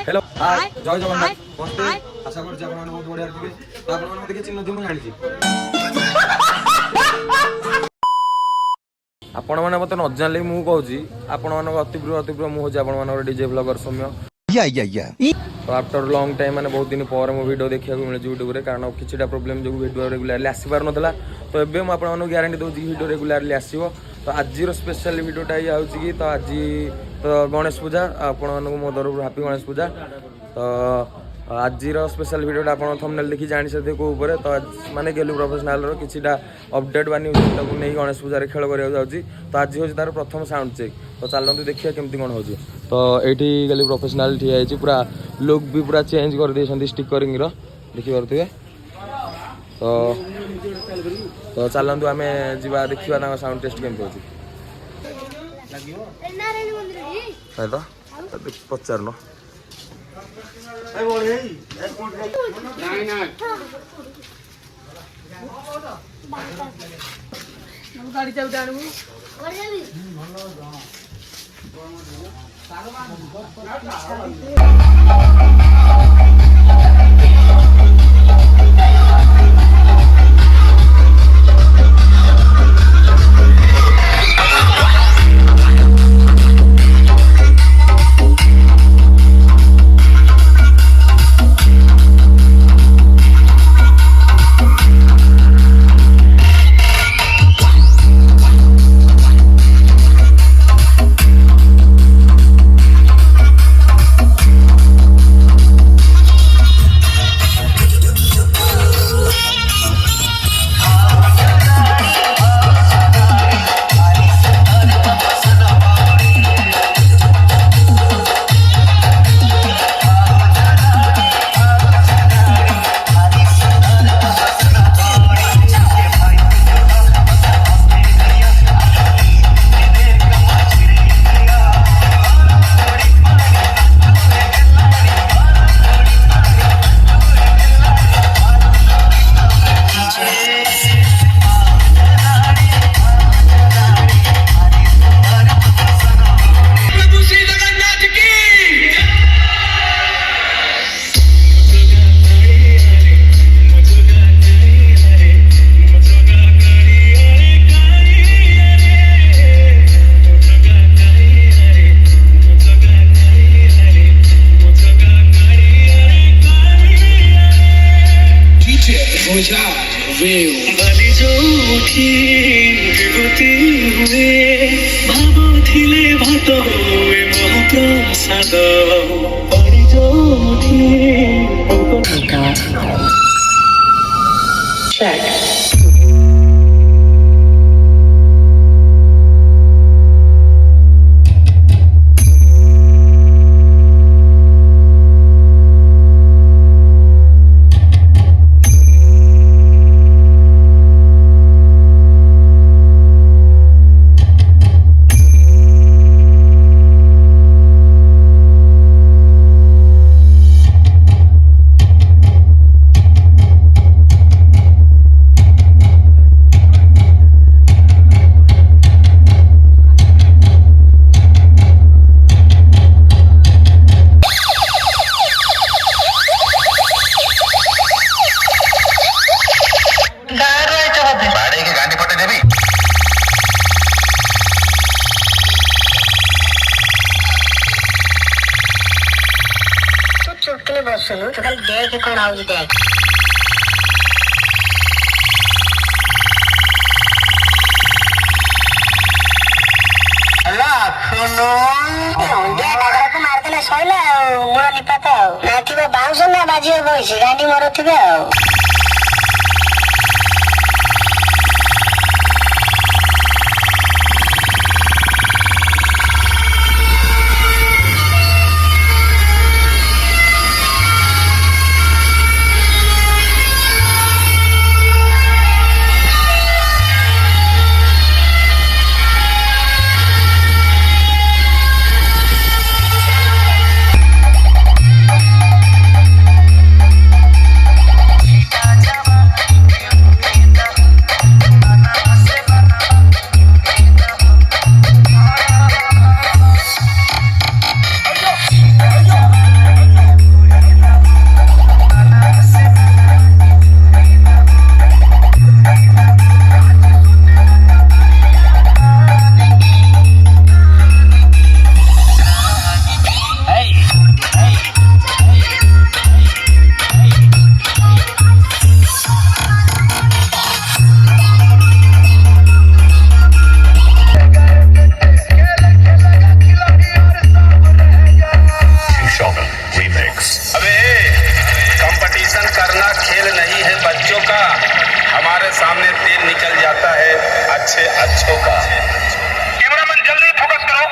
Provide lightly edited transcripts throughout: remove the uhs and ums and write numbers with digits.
Hello hi जय जगन्नाथ मस्ते आशा करछि आपण बहुत बढ़िया थिबे तो आपण मन देखि चिन्ह दिमु जानि छी आपण माने मते न जानले मु कहूची आपण मानक अतिप्रिय मु होची आपण मानक डीजे ब्लॉगर सौम्य या तो आफ्टर लॉन्ग टाइम माने बहुत दिन पर मो वीडियो देखिया को मिले यूट्यूब रे कारण किछिटा प्रॉब्लम जो वीडियो रेगुलरली आसी पार नथला तो एबे मु आपण मानक ग्यारंटी दउची वीडियो रेगुलरली आसीबो तो आज स्पेशल वीडियोटा ये आउची कि तो आज तो गणेश पूजा आपण मानक मो तरफ हैप्पी गणेश पूजा तो आज स्पेशल वीडियोटा आपण थंबनेल देखि जानि सथे को ऊपर तो माने गेलु प्रोफेशनल रो किछिटा अपडेट बा न्यूज को नै गणेश पूजा रे खेल करिया जाउची तो आज होची तार प्रथम साउंड चेक तो चलंतु देखिया केमती कोन होची तो एठी गेलु प्रोफेशनल ठिया आइची पूरा लुक भी पूरा चेंज कर देछंती स्टिकरिंग रो देखि परथिबे तो चलंतु आमे जिबा देखिबा ना साउंड टेस्ट केमती होची नारायण मंदिर जी है तो पचारनो आई बोल हे एयरपोर्ट नहीं ना हम गाड़ी चल डाणू और जाबी सुनो तो कल देख कौन आउजी देख हेलो सुनो ये नगर को मार देले सोइला मोरा निपाता नाथिबे बाउंस ना बाजियो बइसी गांडी मरथिबे सामने तेल निकल जाता है अच्छे अच्छों का। कैमरामैन जल्दी फोकस करो।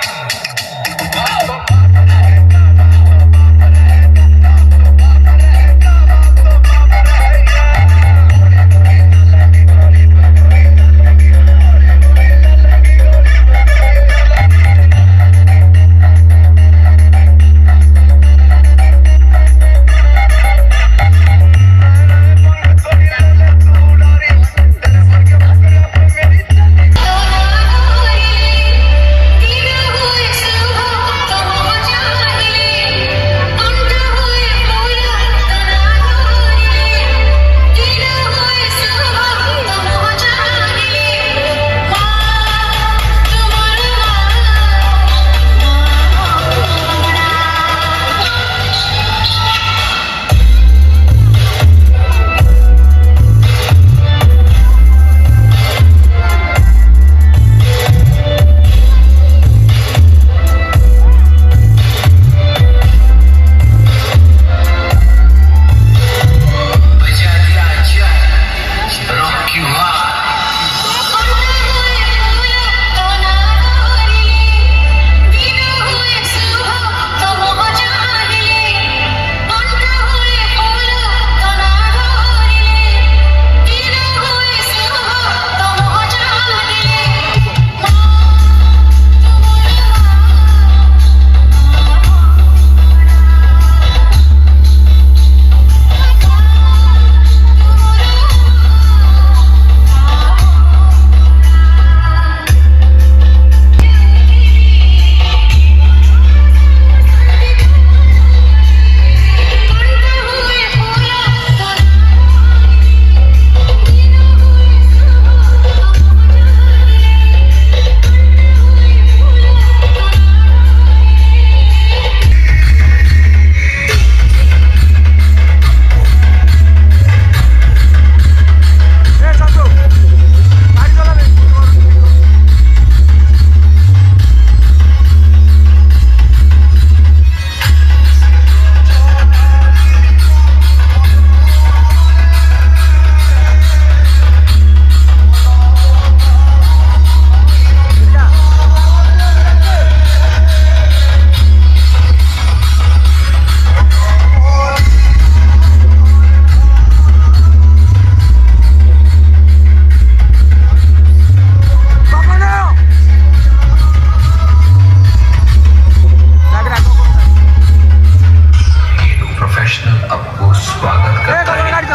आपको स्वागत करता है। गाड़ी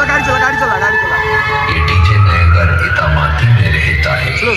चला। ये डीजे नगर इतामाती में रहता है। स्लो